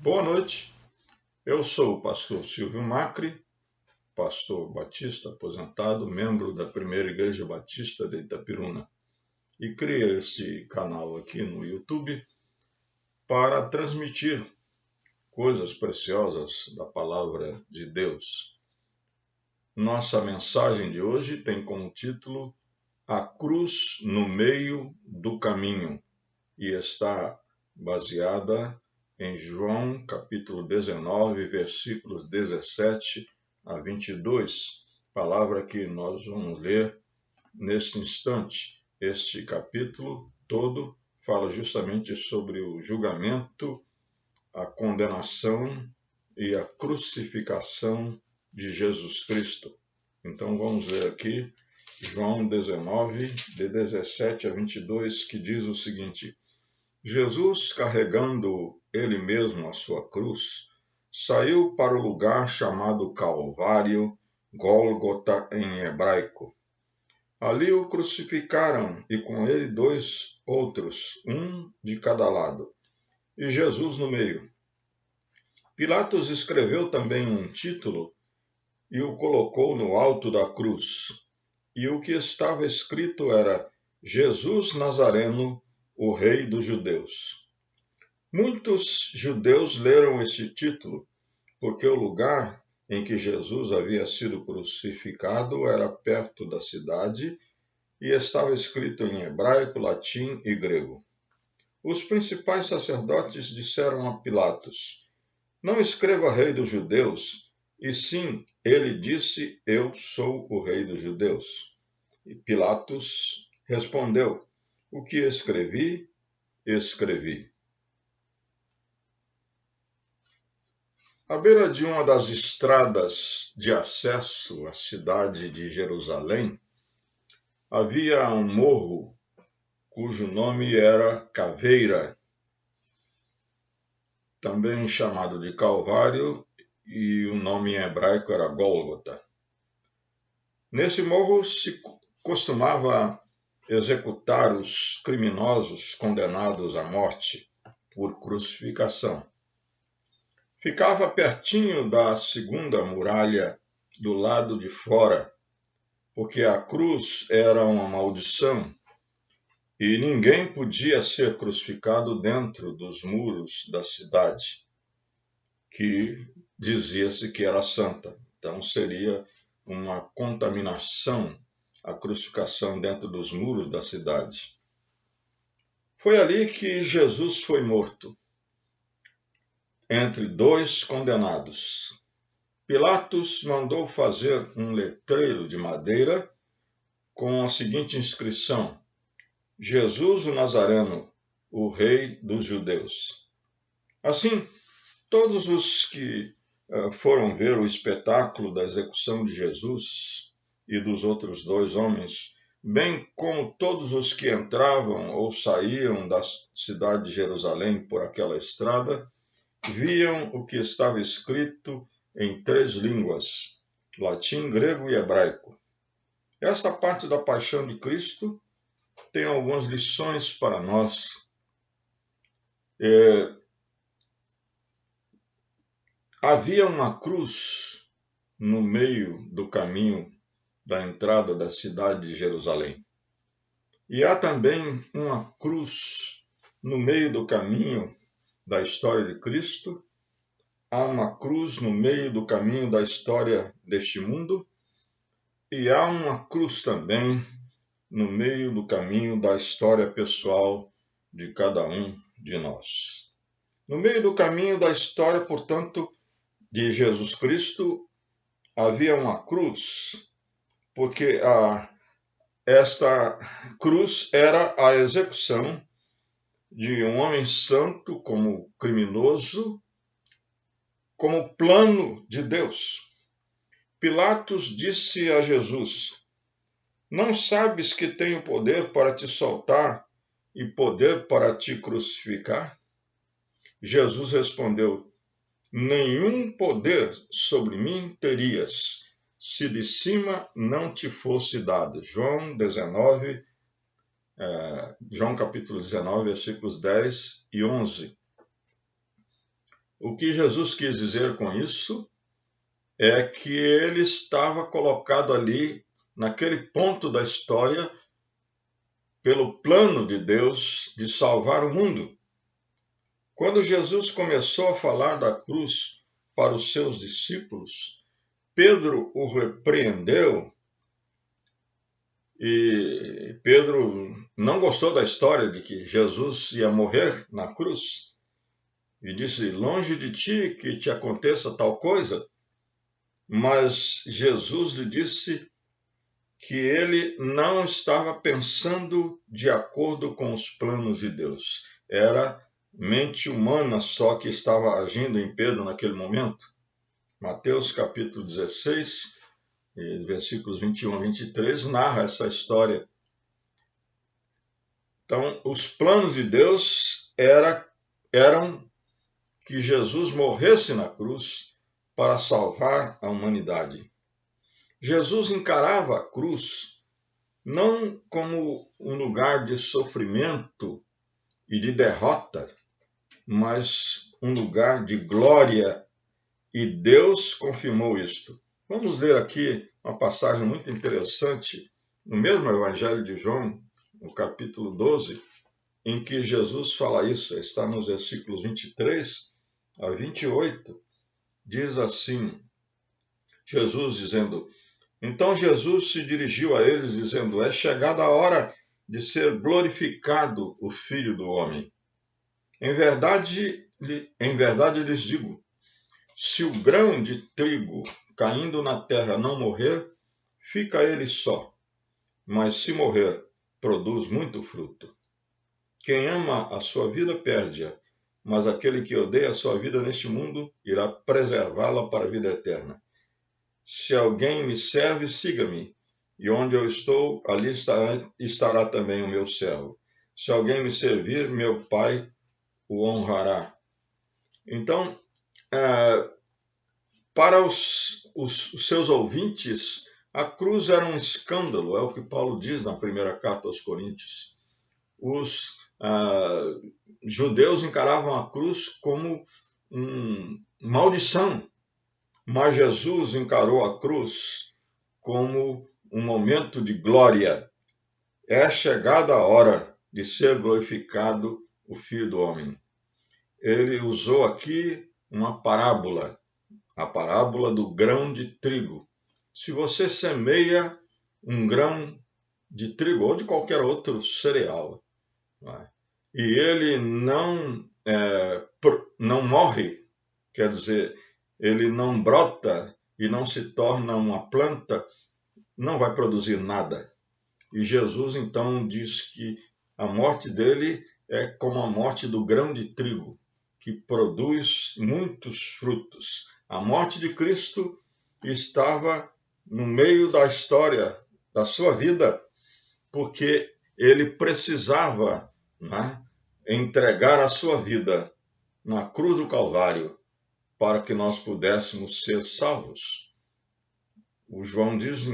Boa noite, eu sou o pastor Silvio Macri, pastor batista aposentado, membro da Primeira Igreja Batista de Itapiruna, e criei este canal aqui no YouTube para transmitir coisas preciosas da Palavra de Deus. Nossa mensagem de hoje tem como título A Cruz no Meio do Caminho e está baseada em João capítulo 19, versículos 17 a 22, palavra que nós vamos ler neste instante. Este capítulo todo fala justamente sobre o julgamento, a condenação e a crucificação de Jesus Cristo. Então vamos ler aqui João 19, de 17 a 22, que diz o seguinte: Jesus, carregando ele mesmo a sua cruz, saiu para o lugar chamado Calvário, Gólgota em hebraico. Ali o crucificaram e com ele 2 outros, um de cada lado, e Jesus no meio. Pilatos escreveu também um título e o colocou no alto da cruz. E o que estava escrito era: Jesus Nazareno, o Rei dos Judeus. Muitos judeus leram este título, porque o lugar em que Jesus havia sido crucificado era perto da cidade e estava escrito em hebraico, latim e grego. Os principais sacerdotes disseram a Pilatos: não escreva Rei dos Judeus, e sim, ele disse: eu sou o Rei dos Judeus. E Pilatos respondeu: o que escrevi, escrevi. À beira de uma das estradas de acesso à cidade de Jerusalém, havia um morro cujo nome era Caveira, também chamado de Calvário, e o nome em hebraico era Gólgota. Nesse morro se costumava executar os criminosos condenados à morte por crucificação. Ficava pertinho da segunda muralha do lado de fora, porque a cruz era uma maldição e ninguém podia ser crucificado dentro dos muros da cidade, que dizia-se que era santa. Então seria uma contaminação a crucificação dentro dos muros da cidade. Foi ali que Jesus foi morto, entre 2 condenados. Pilatos mandou fazer um letreiro de madeira com a seguinte inscrição: Jesus o Nazareno, o Rei dos Judeus. Assim, todos os que foram ver o espetáculo da execução de Jesus e dos outros 2 homens, bem como todos os que entravam ou saíam da cidade de Jerusalém por aquela estrada, viam o que estava escrito em 3 línguas, latim, grego e hebraico. Esta parte da paixão de Cristo tem algumas lições para nós. Havia uma cruz no meio do caminho da entrada da cidade de Jerusalém. E há também uma cruz no meio do caminho da história de Cristo. Há uma cruz no meio do caminho da história deste mundo. E há uma cruz também no meio do caminho da história pessoal de cada um de nós. No meio do caminho da história, portanto, de Jesus Cristo, havia uma cruz, porque esta cruz era a execução de um homem santo como criminoso, como plano de Deus. Pilatos disse a Jesus: não sabes que tenho poder para te soltar e poder para te crucificar? Jesus respondeu: nenhum poder sobre mim terias, se de cima não te fosse dado. João capítulo 19, versículos 10 e 11. O que Jesus quis dizer com isso é que ele estava colocado ali, naquele ponto da história, pelo plano de Deus de salvar o mundo. Quando Jesus começou a falar da cruz para os seus discípulos, Pedro o repreendeu e Pedro não gostou da história de que Jesus ia morrer na cruz e disse: longe de ti que te aconteça tal coisa. Mas Jesus lhe disse que ele não estava pensando de acordo com os planos de Deus. Era mente humana só que estava agindo em Pedro naquele momento. Mateus capítulo 16, versículos 21 a 23, narra essa história. Então, os planos de Deus eram que Jesus morresse na cruz para salvar a humanidade. Jesus encarava a cruz não como um lugar de sofrimento e de derrota, mas um lugar de glória, e Deus confirmou isto. Vamos ler aqui uma passagem muito interessante no mesmo Evangelho de João, no capítulo 12, em que Jesus fala isso, está nos versículos 23 a 28, diz assim, Jesus dizendo: então Jesus se dirigiu a eles, dizendo: é chegada a hora de ser glorificado o Filho do Homem. Em verdade lhes digo, se o grão de trigo caindo na terra não morrer, fica ele só, mas se morrer, produz muito fruto. Quem ama a sua vida perde-a, mas aquele que odeia a sua vida neste mundo irá preservá-la para a vida eterna. Se alguém me serve, siga-me, e onde eu estou, ali estará também o meu servo. Se alguém me servir, meu Pai o honrará. Então, para os seus ouvintes, a cruz era um escândalo, é o que Paulo diz na primeira carta aos Coríntios. Os judeus encaravam a cruz como uma maldição, mas Jesus encarou a cruz como um momento de glória. É chegada a hora de ser glorificado o Filho do Homem. Ele usou aqui uma parábola, a parábola do grão de trigo. Se você semeia um grão de trigo ou de qualquer outro cereal, e ele não morre, quer dizer, ele não brota e não se torna uma planta, não vai produzir nada. E Jesus então diz que a morte dele é como a morte do grão de trigo, que produz muitos frutos. A morte de Cristo estava no meio da história da sua vida, porque ele precisava, entregar a sua vida na cruz do Calvário para que nós pudéssemos ser salvos. O João diz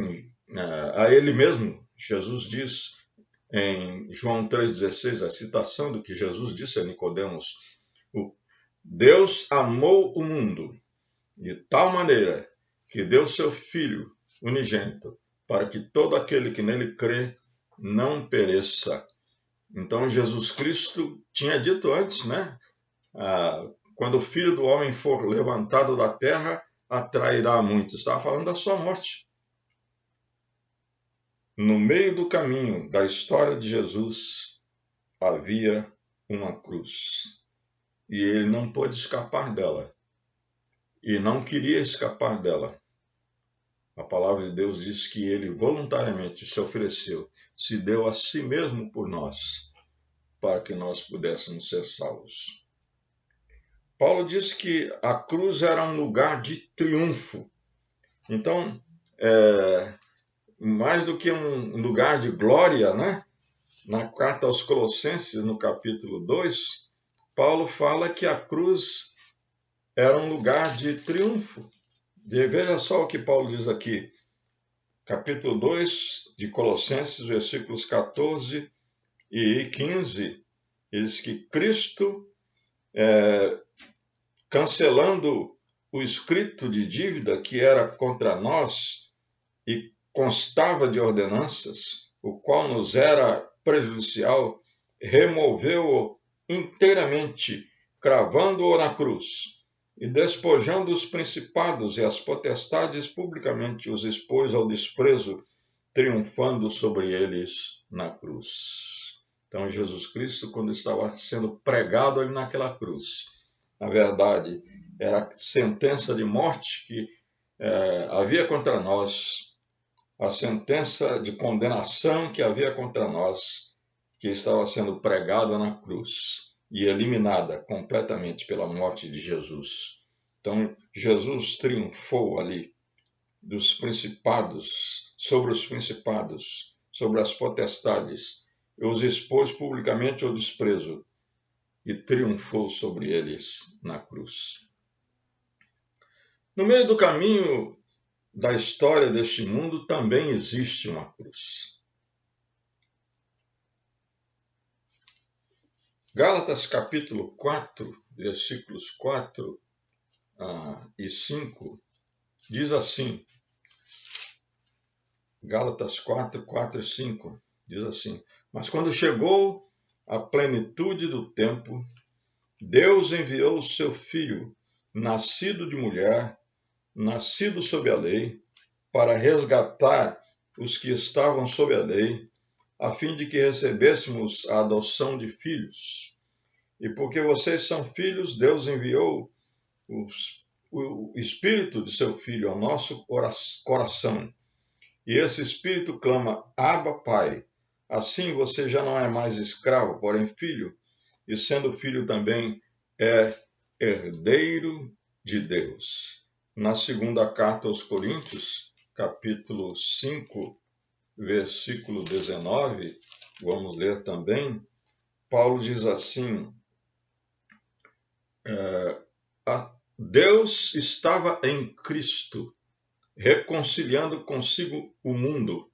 a ele mesmo, Jesus diz em João 3,16, a citação do que Jesus disse a Nicodemos: Deus amou o mundo de tal maneira que deu seu Filho unigênito, para que todo aquele que nele crê não pereça. Então Jesus Cristo tinha dito antes, quando o Filho do Homem for levantado da terra, atrairá muitos. Estava falando da sua morte. No meio do caminho da história de Jesus havia uma cruz. E ele não pôde escapar dela. E não queria escapar dela. A palavra de Deus diz que ele voluntariamente se ofereceu, se deu a si mesmo por nós, para que nós pudéssemos ser salvos. Paulo diz que a cruz era um lugar de triunfo. Então, mais do que um lugar de glória, na carta aos Colossenses, no capítulo 2, Paulo fala que a cruz era um lugar de triunfo. E veja só o que Paulo diz aqui, capítulo 2 de Colossenses, versículos 14 e 15, diz que Cristo cancelando o escrito de dívida que era contra nós e constava de ordenanças, o qual nos era prejudicial, removeu-o inteiramente, cravando-o na cruz, e despojando os principados e as potestades, publicamente os expôs ao desprezo, triunfando sobre eles na cruz. Então, Jesus Cristo, quando estava sendo pregado ali naquela cruz, na verdade, era a sentença de morte que havia contra nós, a sentença de condenação que havia contra nós, que estava sendo pregada na cruz e eliminada completamente pela morte de Jesus. Então, Jesus triunfou ali dos principados, sobre os principados, sobre as potestades, e os expôs publicamente ao desprezo e triunfou sobre eles na cruz. No meio do caminho da história deste mundo também existe uma cruz. Gálatas capítulo 4, versículos 4 e 5, diz assim, Gálatas 4, 4 e 5, diz assim, mas quando chegou a plenitude do tempo, Deus enviou o seu Filho, nascido de mulher, nascido sob a lei, para resgatar os que estavam sob a lei, a fim de que recebêssemos a adoção de filhos. E porque vocês são filhos, Deus enviou o Espírito de seu Filho ao nosso coração. E esse Espírito clama, Abba, Pai. Assim você já não é mais escravo, porém filho, e sendo filho também é herdeiro de Deus. Na segunda carta aos Coríntios, capítulo 5, versículo 19, vamos ler também, Paulo diz assim, Deus estava em Cristo, reconciliando consigo o mundo,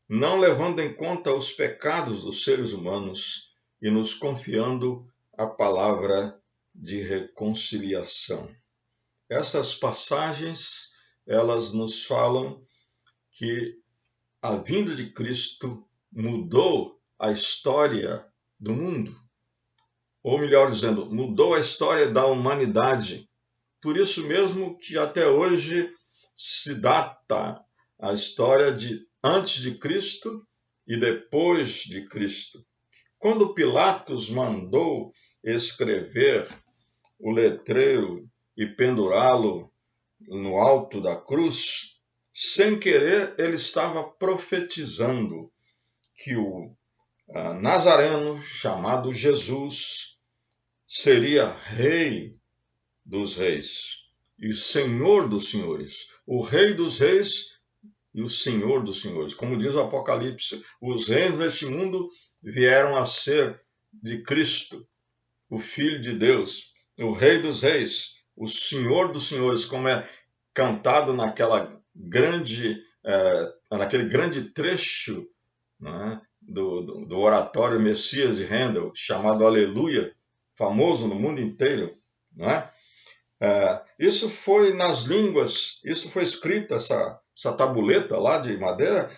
não levando em conta os pecados dos seres humanos e nos confiando a palavra de reconciliação. Essas passagens, elas nos falam que a vinda de Cristo mudou a história do mundo, ou melhor dizendo, mudou a história da humanidade. Por isso mesmo que até hoje se data a história de antes de Cristo e depois de Cristo. Quando Pilatos mandou escrever o letreiro e pendurá-lo no alto da cruz, sem querer ele estava profetizando que o nazareno chamado Jesus seria rei dos reis e senhor dos senhores, o rei dos reis e o senhor dos senhores. Como diz o Apocalipse, os reinos deste mundo vieram a ser de Cristo, o Filho de Deus, o rei dos reis, o senhor dos senhores, como é cantado naquele grande trecho, né, do oratório Messias de Handel, chamado Aleluia, famoso no mundo inteiro, né? Isso foi nas línguas, isso foi escrito, essa tabuleta lá de madeira,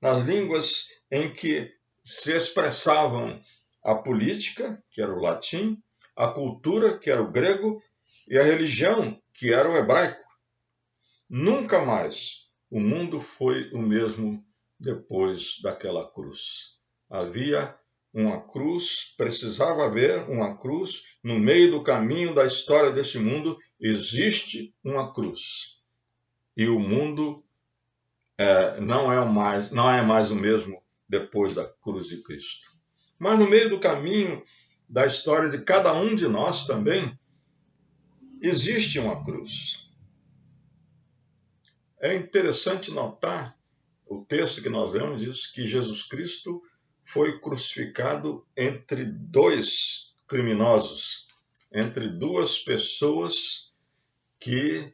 nas línguas em que se expressavam a política, que era o latim, a cultura, que era o grego, e a religião, que era o hebraico. Nunca mais o mundo foi o mesmo depois daquela cruz. Havia uma cruz, precisava haver uma cruz no meio do caminho da história deste mundo. Existe uma cruz. E o mundo não é mais o mesmo depois da cruz de Cristo. Mas no meio do caminho da história de cada um de nós também, existe uma cruz. É interessante notar, o texto que nós lemos diz que Jesus Cristo foi crucificado entre dois criminosos, entre duas pessoas que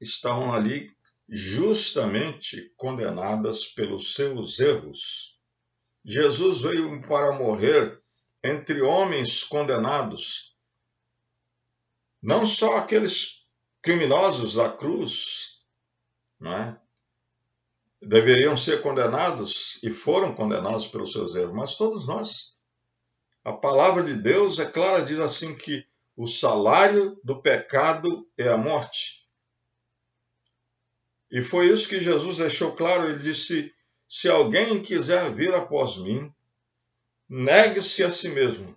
estavam ali justamente condenadas pelos seus erros. Jesus veio para morrer entre homens condenados, Não só aqueles criminosos da cruz, né, deveriam ser condenados e foram condenados pelos seus erros, mas todos nós. A palavra de Deus é clara, diz assim que o salário do pecado é a morte. E foi isso que Jesus deixou claro. Ele disse: se alguém quiser vir após mim, negue-se a si mesmo,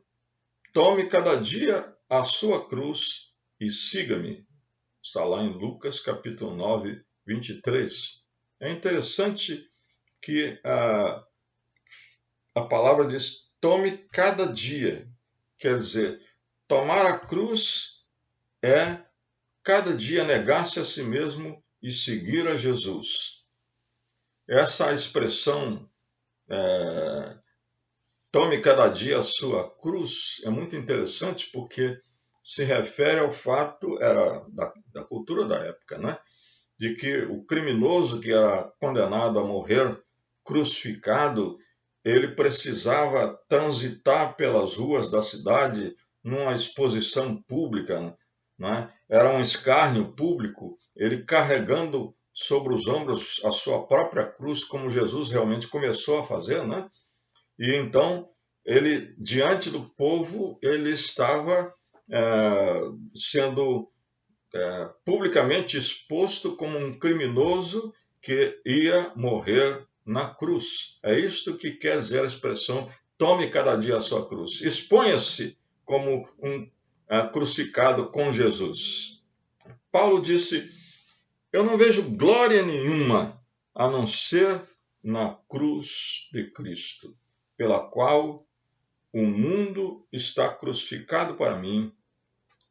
tome cada dia a sua cruz e siga-me. Está lá em Lucas capítulo 9, 23. É interessante que a palavra diz: tome cada dia. Quer dizer, tomar a cruz é cada dia negar-se a si mesmo e seguir a Jesus. Essa expressão, tome cada dia a sua cruz, é muito interessante porque se refere ao fato, era da cultura da época, né? De que o criminoso que era condenado a morrer crucificado, ele precisava transitar pelas ruas da cidade numa exposição pública, né? Era um escárnio público, ele carregando sobre os ombros a sua própria cruz, como Jesus realmente começou a fazer, né? E então, ele, diante do povo, ele estava sendo publicamente exposto como um criminoso que ia morrer na cruz. É isto que quer dizer a expressão tome cada dia a sua cruz. Exponha-se como um crucificado com Jesus. Paulo disse: eu não vejo glória nenhuma a não ser na cruz de Cristo, pela qual o mundo está crucificado para mim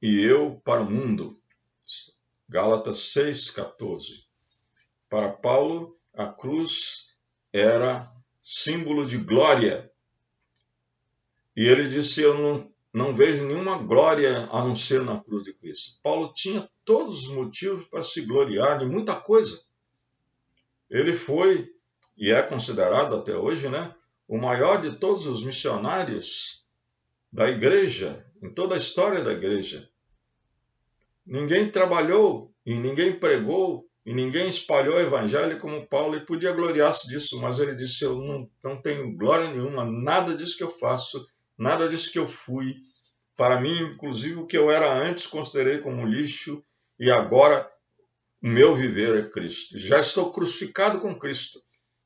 e eu para o mundo. Gálatas 6,14. Para Paulo, a cruz era símbolo de glória. E ele disse: eu não vejo nenhuma glória a não ser na cruz de Cristo. Paulo tinha todos os motivos para se gloriar de muita coisa. Ele foi, e é considerado até hoje, né, o maior de todos os missionários da igreja, em toda a história da igreja. Ninguém trabalhou e ninguém pregou e ninguém espalhou o evangelho como Paulo, e podia gloriar-se disso, mas ele disse: eu não tenho glória nenhuma, nada disso que eu faço, nada disso que eu fui. Para mim, inclusive, o que eu era antes considerei como lixo, e agora o meu viver é Cristo. Já estou crucificado com Cristo,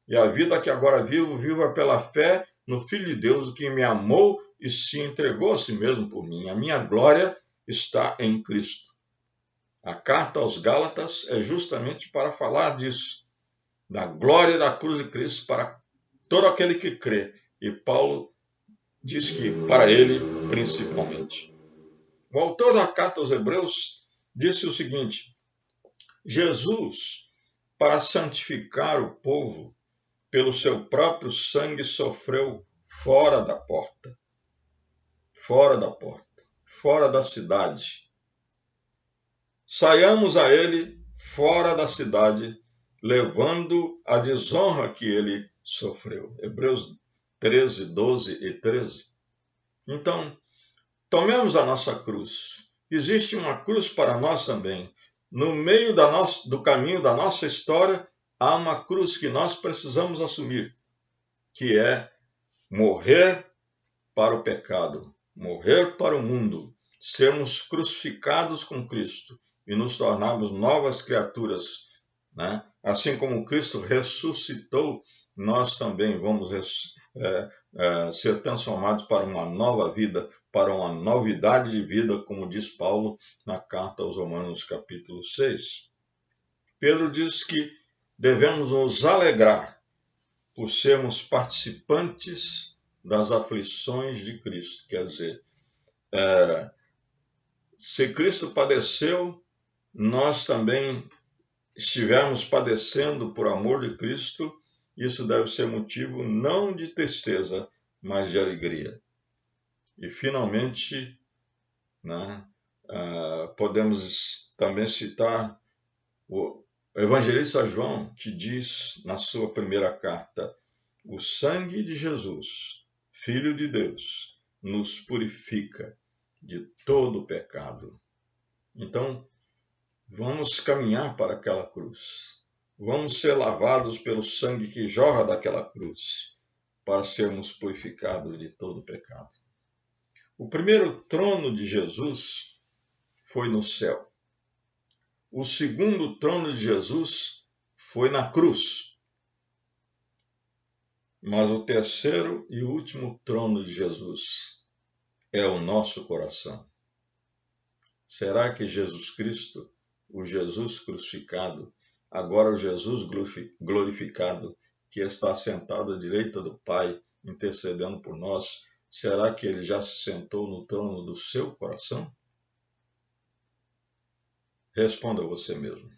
e a vida que agora vivo, vivo é pela fé no Filho de Deus, que me amou e se entregou a si mesmo por mim. A minha glória está em Cristo. A carta aos Gálatas é justamente para falar disso, da glória da cruz de Cristo para todo aquele que crê. E Paulo diz que para ele principalmente. O autor da carta aos Hebreus disse o seguinte: Jesus, para santificar o povo, pelo seu próprio sangue sofreu fora da porta, fora da cidade. Saiamos a ele fora da cidade, levando a desonra que ele sofreu. Hebreus 13, 12 e 13. Então, tomemos a nossa cruz. Existe uma cruz para nós também. No meio do caminho da nossa história, há uma cruz que nós precisamos assumir, que é morrer para o pecado, morrer para o mundo, sermos crucificados com Cristo e nos tornarmos novas criaturas, né? Assim como Cristo ressuscitou, nós também vamos ser transformados para uma nova vida, para uma novidade de vida, como diz Paulo na carta aos Romanos, capítulo 6. Pedro diz que devemos nos alegrar por sermos participantes das aflições de Cristo. Quer dizer, se Cristo padeceu, nós também estivermos padecendo por amor de Cristo, isso deve ser motivo não de tristeza, mas de alegria. E, finalmente, né, podemos também citar o evangelista João, que diz na sua primeira carta: o sangue de Jesus, Filho de Deus, nos purifica de todo pecado. Então, vamos caminhar para aquela cruz. Vamos ser lavados pelo sangue que jorra daquela cruz, para sermos purificados de todo pecado. O primeiro trono de Jesus foi no céu. O segundo trono de Jesus foi na cruz. Mas o terceiro e último trono de Jesus é o nosso coração. Será que Jesus Cristo, o Jesus crucificado, agora o Jesus glorificado, que está sentado à direita do Pai, intercedendo por nós, será que ele já se sentou no trono do seu coração? Responda você mesmo.